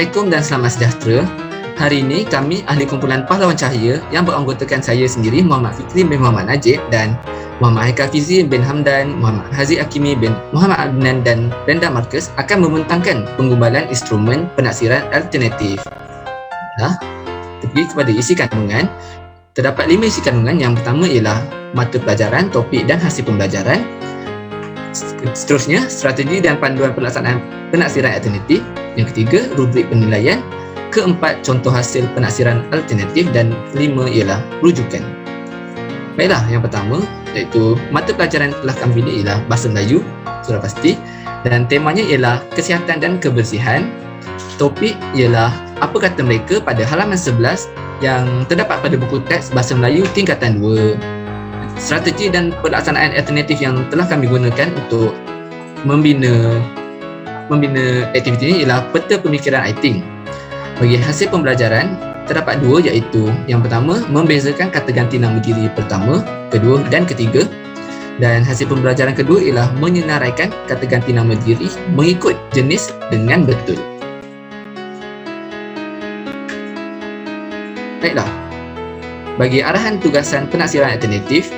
Assalamualaikum dan selamat sejahtera. Hari ini kami ahli kumpulan Pahlawan Cahaya yang beranggotakan saya sendiri Muhammad Fikri bin Muhammad Najib dan Muhammad Haikal Fizi bin Hamdan, Muhammad Haziq Hakimi bin Muhammad Adnan dan Brenda Marcus akan membentangkan penggumbalan instrumen penaksiran alternatif. Pergi kepada isi kandungan. Terdapat 5 isi kandungan. Yang pertama ialah mata pelajaran, topik dan hasil pembelajaran. Seterusnya, strategi dan panduan pelaksanaan penaksiran alternatif. Yang ketiga, rubrik penilaian. Keempat, contoh hasil penaksiran alternatif. Dan kelima ialah rujukan. Baiklah, yang pertama iaitu mata pelajaran telah kami pilih ialah Bahasa Melayu, sudah pasti. Dan temanya ialah kesihatan dan kebersihan. Topik ialah apa kata mereka pada halaman 11 yang terdapat pada buku teks Bahasa Melayu tingkatan 2. Strategi dan pelaksanaan alternatif yang telah kami gunakan untuk membina aktiviti ini ialah peta pemikiran writing. Bagi hasil pembelajaran, terdapat 2 iaitu yang pertama, membezakan kata ganti nama diri pertama, kedua dan ketiga. Dan hasil pembelajaran kedua ialah menyenaraikan kata ganti nama diri mengikut jenis dengan betul. Baiklah, bagi arahan tugasan penaksiran alternatif,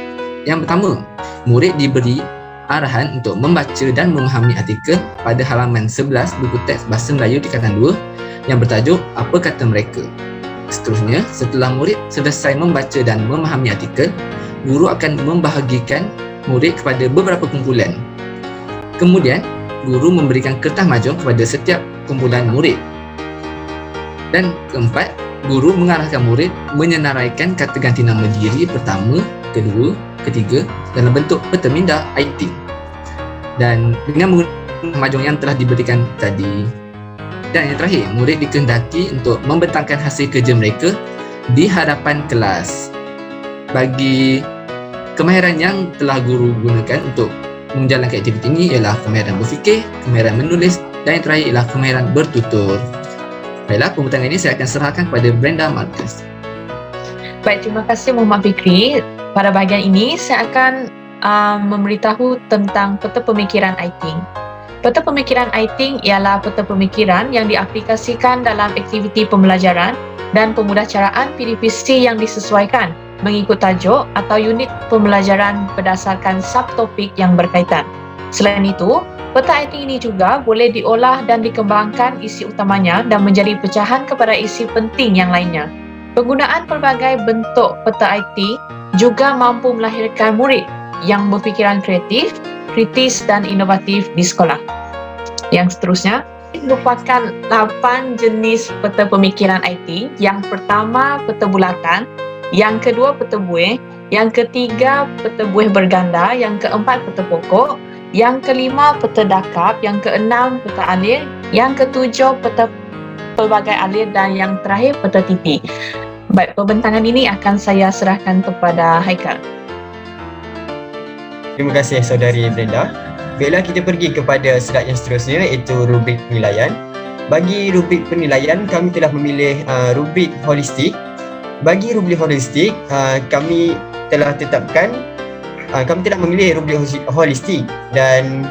yang pertama, murid diberi arahan untuk membaca dan memahami artikel pada halaman 11 buku teks Bahasa Melayu tingkatan 2 yang bertajuk Apa Kata Mereka. Seterusnya, setelah murid selesai membaca dan memahami artikel, guru akan membahagikan murid kepada beberapa kumpulan. Kemudian, guru memberikan kertas mahjong kepada setiap kumpulan murid. Dan keempat, guru mengarahkan murid menyenaraikan kata ganti nama diri pertama, kedua, ketiga dalam bentuk peta minda writing. Dan dengan menggunakan mahjong yang telah diberikan tadi. Dan yang terakhir, murid dikehendaki untuk membentangkan hasil kerja mereka di hadapan kelas. Bagi kemahiran yang telah guru gunakan untuk menjalankan aktiviti ini ialah kemahiran berfikir, kemahiran menulis dan yang terakhir ialah kemahiran bertutur. Baiklah, pembentangan ini saya akan serahkan kepada Brenda Marcus. Baik, terima kasih Muhammad Fikri. Pada bahagian ini, saya akan memberitahu tentang peta pemikiran writing. Peta pemikiran writing ialah peta pemikiran yang diaplikasikan dalam aktiviti pembelajaran dan pemudahcaraan PDPC yang disesuaikan mengikut tajuk atau unit pembelajaran berdasarkan subtopik yang berkaitan. Selain itu, peta writing ini juga boleh diolah dan dikembangkan isi utamanya dan menjadi pecahan kepada isi penting yang lainnya. Penggunaan pelbagai bentuk peta IT juga mampu melahirkan murid yang berfikiran kreatif, kritis dan inovatif di sekolah. Yang seterusnya merupakan 8 jenis peta pemikiran IT. Yang pertama, peta bulatan. Yang kedua, peta buih. Yang ketiga, peta buih berganda. Yang keempat, peta pokok. Yang kelima, peta dakap. Yang keenam, peta alir. Yang ketujuh, peta pelbagai alir. Dan yang terakhir, peta tipi. Baik, pembentangan ini akan saya serahkan kepada Haikal. Terima kasih saudari Brenda. Baiklah, kita pergi kepada slide yang seterusnya iaitu rubrik penilaian. Bagi rubrik penilaian, kami telah memilih rubrik holistik. Bagi rubrik holistik, kami telah memilih rubrik holistik dan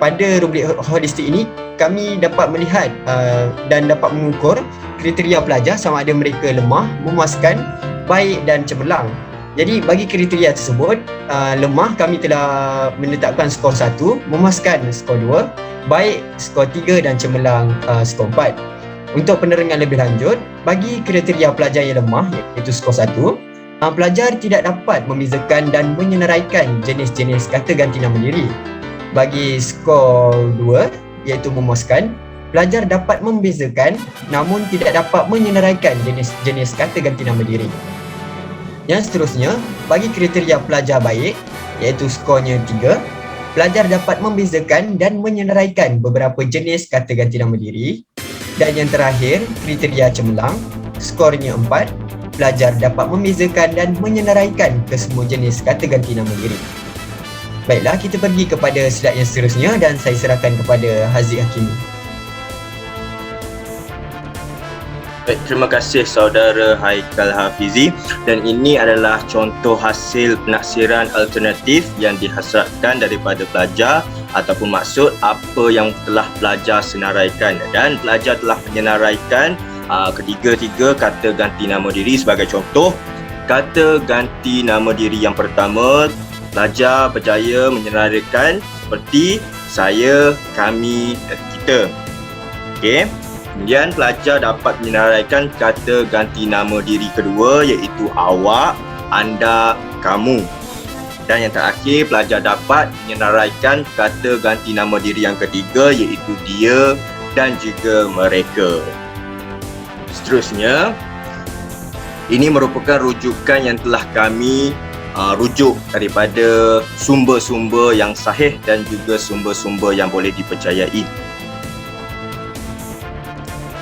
pada rubrik holistik ini kami dapat melihat dan dapat mengukur kriteria pelajar sama ada mereka lemah, memuaskan, baik dan cemerlang. Jadi bagi kriteria tersebut, lemah kami telah menetapkan skor 1, memuaskan skor 2, baik skor 3 dan cemerlang skor 4. Untuk penerangan lebih lanjut, bagi kriteria pelajar yang lemah iaitu skor 1, pelajar tidak dapat membezakan dan menyenaraikan jenis-jenis kata ganti nama diri. Bagi skor 2 iaitu memuaskan, pelajar dapat membezakan namun tidak dapat menyenaraikan jenis-jenis kata ganti nama diri. Yang seterusnya, bagi kriteria pelajar baik iaitu skornya 3, pelajar dapat membezakan dan menyenaraikan beberapa jenis kata ganti nama diri. Dan yang terakhir, kriteria cemerlang, skornya 4, pelajar dapat membezakan dan menyenaraikan kesemua jenis kata ganti nama diri. Baiklah, kita pergi kepada slide yang seterusnya dan saya serahkan kepada Haziq Hakimi. Baik, terima kasih saudara Haikal Hafizi, dan ini adalah contoh hasil penaksiran alternatif yang dihasilkan daripada pelajar ataupun maksud apa yang telah pelajar senaraikan, dan pelajar telah menyenaraikan ketiga-tiga kata ganti nama diri. Sebagai contoh, kata ganti nama diri yang pertama, pelajar berjaya menyenaraikan seperti saya, kami dan kita. Okey. Kemudian pelajar dapat menyenaraikan kata ganti nama diri kedua, iaitu awak, anda, kamu. Dan yang terakhir, pelajar dapat menyenaraikan kata ganti nama diri yang ketiga, iaitu dia dan juga mereka. Seterusnya, ini merupakan rujukan yang telah kami rujuk daripada sumber-sumber yang sahih dan juga sumber-sumber yang boleh dipercayai.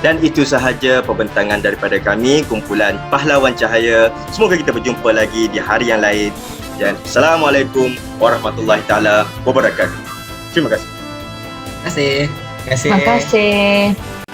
Dan itu sahaja pembentangan daripada kami, kumpulan Pahlawan Cahaya. Semoga kita berjumpa lagi di hari yang lain. Dan Assalamualaikum warahmatullahi taala wabarakatuh. Terima kasih. Terima kasih. Terima kasih. Terima kasih.